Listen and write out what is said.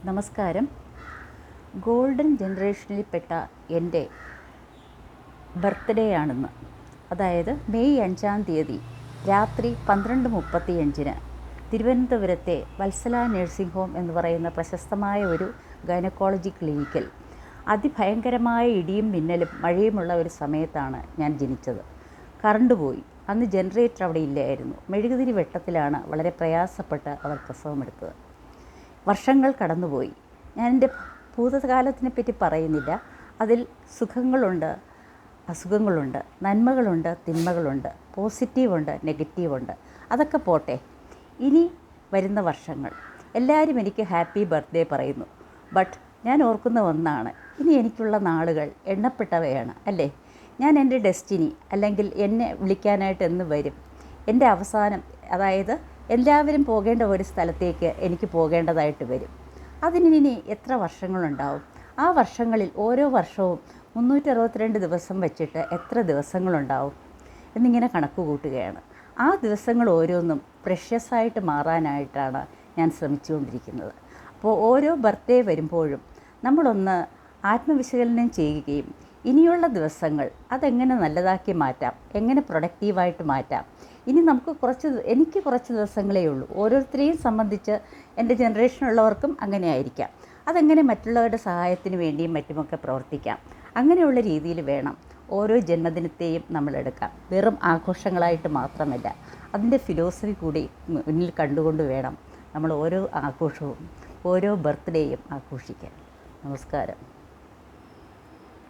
നമസ്കാരം. ഗോൾഡൻ ജനറേഷനിൽപ്പെട്ട എൻ്റെ ബർത്ത്ഡേ ആണെന്ന്. അതായത് മെയ് 5-ാം തീയതി രാത്രി 12:35 തിരുവനന്തപുരത്തെ വത്സല നഴ്സിംഗ് ഹോം എന്ന് പറയുന്ന പ്രശസ്തമായ ഒരു ഗൈനക്കോളജി ക്ലിനിക്കിൽ അതിഭയങ്കരമായ ഇടിയും മിന്നലും മഴയുമുള്ള ഒരു സമയത്താണ് ഞാൻ ജനിച്ചത്. കറണ്ട് പോയി. അന്ന് ജനറേറ്റർ അവിടെ ഇല്ലായിരുന്നു. മെഴുകുതിരി വെട്ടത്തിലാണ് വളരെ പ്രയാസപ്പെട്ട് അവർ പ്രസവമെടുത്തത്. വർഷങ്ങൾ കടന്നുപോയി. ഞാൻ എൻ്റെ ഭൂതകാലത്തിനെപ്പറ്റി പറയുന്നില്ല. അതിൽ സുഖങ്ങളുണ്ട്, അസുഖങ്ങളുണ്ട്, നന്മകളുണ്ട്, തിന്മകളുണ്ട്, പോസിറ്റീവുണ്ട്, നെഗറ്റീവുണ്ട്. അതൊക്കെ പോട്ടെ. ഇനി വരുന്ന വർഷങ്ങൾ എല്ലാവരും എനിക്ക് ഹാപ്പി ബർത്ത്ഡേ പറയുന്നു. ബട്ട് ഞാൻ ഓർക്കുന്ന ഒന്നാണ്, ഇനി എനിക്കുള്ള നാളുകൾ എണ്ണപ്പെട്ടവയാണ് അല്ലേ. ഞാൻ എൻ്റെ ഡെസ്റ്റിനി അല്ലെങ്കിൽ എന്നെ വിളിക്കാനായിട്ട് എന്ന് വരും. എൻ്റെ അവസാനം, അതായത് എല്ലാവരും പോകേണ്ട ഒരു സ്ഥലത്തേക്ക് എനിക്ക് പോകേണ്ടതായിട്ട് വരും. അതിനി എത്ര വർഷങ്ങളുണ്ടാവും? ആ വർഷങ്ങളിൽ ഓരോ വർഷവും 362 ദിവസം വെച്ചിട്ട് എത്ര ദിവസങ്ങളുണ്ടാവും എന്നിങ്ങനെ കണക്ക് കൂട്ടുകയാണ്. ആ ദിവസങ്ങൾ ഓരോന്നും പ്രഷ്യസായിട്ട് മാറാനായിട്ടാണ് ഞാൻ ശ്രമിച്ചുകൊണ്ടിരിക്കുന്നത്. അപ്പോൾ ഓരോ ബർത്ത്ഡേ വരുമ്പോഴും നമ്മളൊന്ന് ആത്മവിശകലനം ചെയ്യുകയും ഇനിയുള്ള ദിവസങ്ങൾ അതെങ്ങനെ നല്ലതാക്കി മാറ്റാം, എങ്ങനെ പ്രൊഡക്റ്റീവായിട്ട് മാറ്റാം. ഇനി എനിക്ക് കുറച്ച് ദിവസങ്ങളേ ഉള്ളൂ. ഓരോരുത്തരെയും സംബന്ധിച്ച് എൻ്റെ ജനറേഷനുള്ളവർക്കും അങ്ങനെ ആയിരിക്കാം. അതെങ്ങനെ മറ്റുള്ളവരുടെ സഹായത്തിന് വേണ്ടിയും മറ്റുമൊക്കെ പ്രവർത്തിക്കാം. അങ്ങനെയുള്ള രീതിയിൽ വേണം ഓരോ ജന്മദിനത്തെയും നമ്മളെടുക്കാം. വെറും ആഘോഷങ്ങളായിട്ട് മാത്രമല്ല, അതിൻ്റെ ഫിലോസഫി കൂടി മുന്നിൽ കണ്ടുകൊണ്ട് വേണം നമ്മൾ ഓരോ ആഘോഷവും ഓരോ ബർത്ത്ഡേയും ആഘോഷിക്കാൻ. നമസ്കാരം.